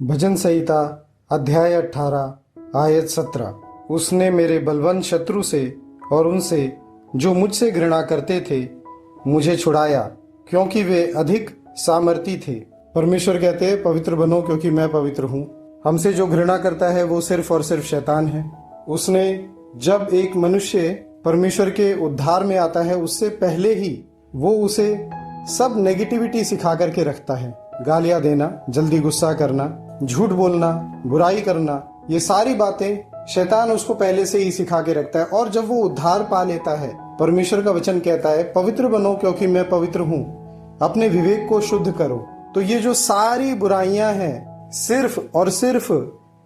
भजन संहिता अध्याय 18 आयत 17। उसने मेरे बलवंत शत्रु से और उनसे जो मुझसे घृणा करते थे मुझे छुड़ाया, क्योंकि वे अधिक सामर्थी थे। परमेश्वर कहते हैं पवित्र बनो क्योंकि मैं पवित्र हूँ। हमसे जो घृणा करता है वो सिर्फ और सिर्फ शैतान है। उसने जब एक मनुष्य परमेश्वर के उद्धार में आता है उससे पहले ही वो उसे सब नेगेटिविटी सिखा करके रखता है। गालियां देना, जल्दी गुस्सा करना, झूठ बोलना, बुराई करना, ये सारी बातें शैतान उसको पहले से ही सिखा के रखता है। और जब वो उद्धार पा लेता है, परमेश्वर का वचन कहता है पवित्र बनो क्योंकि मैं पवित्र हूँ, अपने विवेक को शुद्ध करो। तो ये जो सारी बुराइयां हैं, सिर्फ और सिर्फ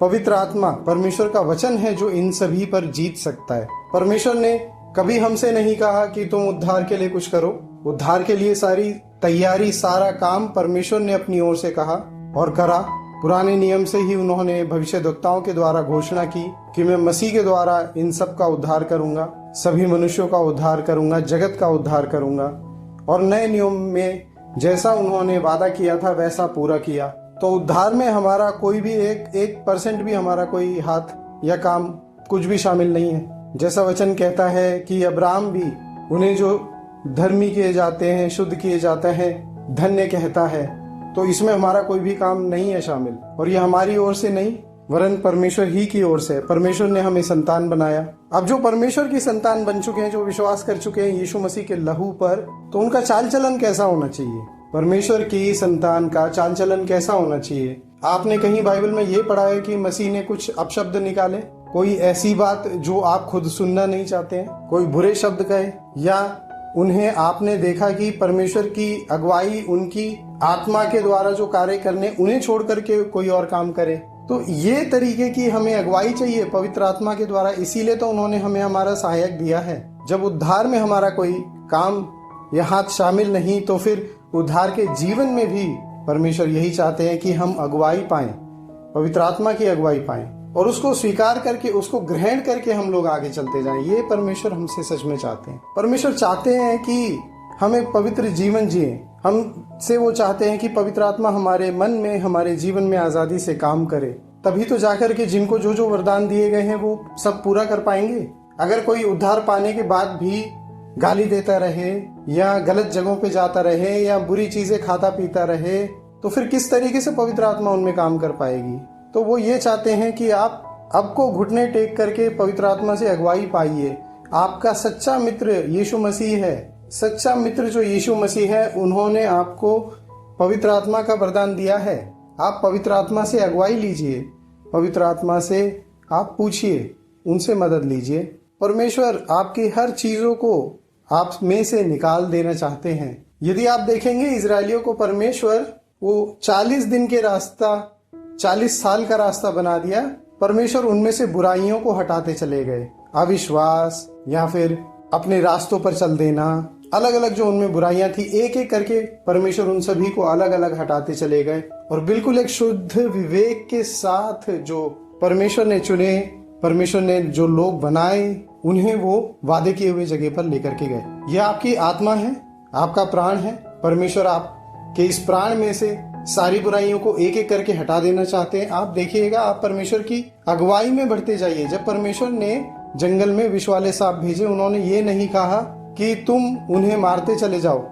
पवित्र आत्मा, परमेश्वर का वचन है जो इन सभी पर जीत सकता है। परमेश्वर ने कभी हमसे नहीं कहा कि तुम उद्धार के लिए कुछ करो। उद्धार के लिए सारी तैयारी, सारा काम परमेश्वर ने अपनी ओर से कहा और करा। पुराने नियम से ही उन्होंने भविष्यद्वक्ताओं के द्वारा घोषणा की कि मैं मसीह के द्वारा इन सब का उद्धार करूंगा, सभी मनुष्यों का उद्धार करूंगा, जगत का उद्धार करूंगा। और नए नियम में जैसा उन्होंने वादा किया था वैसा पूरा किया। तो उद्धार में हमारा कोई भी एक परसेंट भी हमारा कोई हाथ या काम कुछ भी शामिल नहीं है। जैसा वचन कहता है कि अब्राहम भी उन्हें जो धर्मी किए जाते हैं, शुद्ध किए जाते हैं, धन्य कहता है। तो इसमें हमारा कोई भी काम नहीं है शामिल, और ये हमारी ओर से नहीं वरन परमेश्वर ही की ओर से। परमेश्वर ने हमें संतान बनाया। अब जो परमेश्वर की संतान बन चुके हैं, जो विश्वास कर चुके हैं यीशु मसीह के लहू पर, तो उनका चाल चलन कैसा होना चाहिए? परमेश्वर की संतान का चाल चलन कैसा होना चाहिए? आपने कहीं बाइबल में ये पढ़ा है कि मसीह ने कुछ अपशब्द निकाले? कोई ऐसी बात जो आप खुद सुनना नहीं चाहते हैं? कोई बुरे शब्द कहे? या उन्हें आपने देखा कि परमेश्वर की अगुवाई, उनकी आत्मा के द्वारा जो कार्य करने, उन्हें छोड़ करके कोई और काम करे? तो ये तरीके की हमें अगुवाई चाहिए पवित्र आत्मा के द्वारा। इसीलिए तो उन्होंने हमें हमारा सहायक दिया है। जब उद्धार में हमारा कोई काम या हाथ शामिल नहीं, तो फिर उद्धार के जीवन में भी परमेश्वर यही चाहते हैं कि हम अगुवाई पाएं, पवित्र आत्मा की अगुवाई पाएं, और उसको स्वीकार करके, उसको ग्रहण करके हम लोग आगे चलते जाएं। ये परमेश्वर हमसे सच में चाहते हैं। परमेश्वर चाहते हैं कि हमें पवित्र जीवन जिए। हमसे वो चाहते हैं कि पवित्र आत्मा हमारे मन में, हमारे जीवन में आजादी से काम करे। तभी तो जाकर के जिनको जो जो वरदान दिए गए हैं वो सब पूरा कर पाएंगे। अगर कोई उद्धार पाने के बाद भी गाली देता रहे या गलत जगहों पे जाता रहे या बुरी चीजें खाता पीता रहे, तो फिर किस तरीके से पवित्र आत्मा उनमें काम कर पाएगी? तो वो ये चाहते हैं कि आप आपको घुटने टेक करके पवित्र आत्मा से अगुवाई पाइए। आपका सच्चा मित्र यीशु मसीह है। सच्चा मित्र जो यीशु मसीह है, उन्होंने आपको पवित्र आत्मा का वरदान दिया है। आप पवित्र आत्मा से अगुवाई लीजिए, पवित्र आत्मा से आप पूछिए, उनसे मदद लीजिए। परमेश्वर आपकी हर चीजों को आप में से निकाल देना चाहते हैं। यदि आप देखेंगे इजरायलियों को परमेश्वर वो 40 दिन के रास्ता 40 साल का रास्ता बना दिया। परमेश्वर उनमें से बुराइयों को हटाते चले गए। अविश्वास या फिर अपने रास्तों पर चल देना, अलग अलग जो उनमें बुराइयां थी, एक एक करके परमेश्वर उन सभी को अलग अलग हटाते चले गए। और बिल्कुल एक शुद्ध विवेक के साथ जो परमेश्वर ने चुने, परमेश्वर ने जो लोग बनाए, उन्हें वो वादे किए हुए जगह पर लेकर के गए। यह आपकी आत्मा है, आपका प्राण है। परमेश्वर आपके इस प्राण में से सारी बुराइयों को एक एक करके हटा देना चाहते हैं। आप देखिएगा, आप परमेश्वर की अगुवाई में बढ़ते जाइए। जब परमेश्वर ने जंगल में विष वाले सांप भेजे, उन्होंने ये नहीं कहा कि तुम उन्हें मारते चले जाओ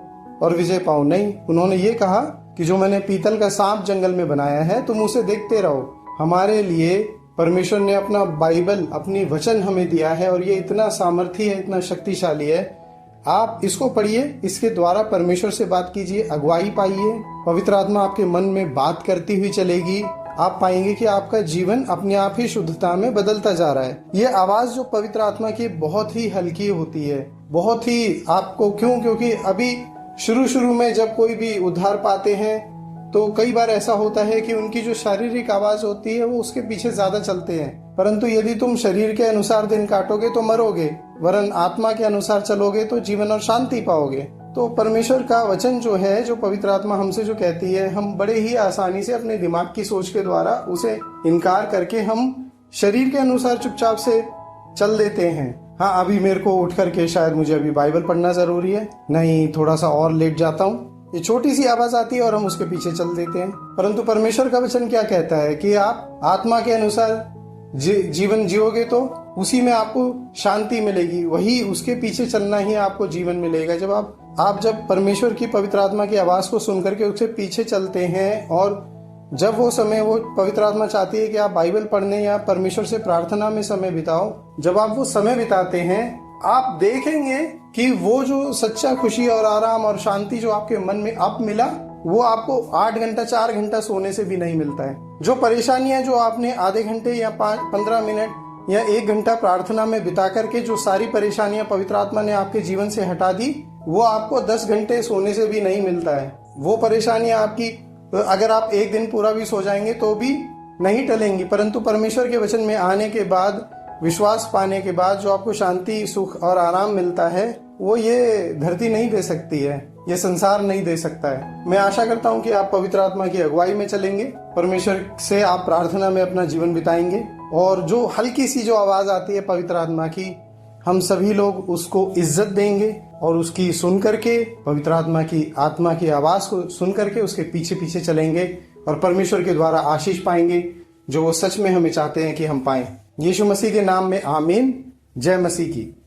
और विजय पाओ। नहीं, उन्होंने ये कहा कि जो मैंने पीतल का सांप जंगल में बनाया है, तुम उसे देखते रहो। हमारे लिए परमेश्वर ने अपना बाइबल, अपनी वचन हमें दिया है, और ये इतना सामर्थी है, इतना शक्तिशाली है। आप इसको पढ़िए, इसके द्वारा परमेश्वर से बात कीजिए, अगुवाई पाइए। पवित्र आत्मा आपके मन में बात करती हुई चलेगी। आप पाएंगे कि आपका जीवन अपने आप ही शुद्धता में बदलता जा रहा है। ये आवाज जो पवित्र आत्मा की बहुत ही हल्की होती है, बहुत ही आपको, क्योंकि अभी शुरू में जब कोई भी उद्धार पाते हैं तो कई बार ऐसा होता है कि उनकी जो शारीरिक आवाज होती है वो उसके पीछे ज्यादा चलते हैं। परंतु यदि तुम शरीर के अनुसार दिन काटोगे तो मरोगे, वरन आत्मा के अनुसार चलोगे तो जीवन और शांति पाओगे। तो परमेश्वर का वचन जो है, जो पवित्र आत्मा हमसे जो कहती है, हम बड़े ही आसानी से अपने दिमाग की सोच के द्वारा उसे इनकार करके हम शरीर के अनुसार चुपचाप से चल देते हैं। हाँ, अभी मेरे को उठ करके शायद मुझे अभी बाइबल पढ़ना जरूरी है, नहीं थोड़ा सा और लेट जाता हूँ, ये छोटी सी आवाज आती है और हम उसके पीछे चल देते हैं। परंतु परमेश्वर का वचन क्या कहता है कि आप आत्मा के अनुसार जीवन जियोगे तो उसी में आपको शांति मिलेगी, वही उसके पीछे चलना ही आपको जीवन मिलेगा। जब आप जब परमेश्वर की पवित्र आत्मा की आवाज को सुन करके उसके पीछे चलते हैं, और जब वो समय वो पवित्र आत्मा चाहती है कि आप बाइबल पढ़ने या परमेश्वर से प्रार्थना में समय बिताओ, जब आप वो समय बिताते हैं, आप देखेंगे कि वो जो सच्चा खुशी और आराम और शांति जो आपके मन में अब मिला, वो आपको 8 घंटा 4 घंटा सोने से भी नहीं मिलता है। जो परेशानियां जो आपने आधे घंटे या 15 मिनट या 1 घंटा प्रार्थना में बिता करके जो सारी परेशानियां पवित्र आत्मा ने आपके जीवन से हटा दी, वो आपको 10 घंटे सोने से भी नहीं मिलता है। वो परेशानियां आपकी अगर आप 1 दिन पूरा भी सो जाएंगे तो भी नहीं टलेंगी, परंतु परमेश्वर के वचन में आने के बाद, विश्वास पाने के बाद जो आपको शांति, सुख और आराम मिलता है, वो ये धरती नहीं दे सकती है, ये संसार नहीं दे सकता है। मैं आशा करता हूँ कि आप पवित्र आत्मा की अगुवाई में चलेंगे, परमेश्वर से आप प्रार्थना में अपना जीवन बिताएंगे, और जो हल्की सी जो आवाज आती है पवित्र आत्मा की, हम सभी लोग उसको इज्जत देंगे और उसकी सुन करके, पवित्र आत्मा की आवाज को सुन करके उसके पीछे पीछे चलेंगे और परमेश्वर के द्वारा आशीष पाएंगे, जो वो सच में हमें चाहते हैं कि हम पाएं। यीशु मसीह के नाम में आमीन। जय मसीह की।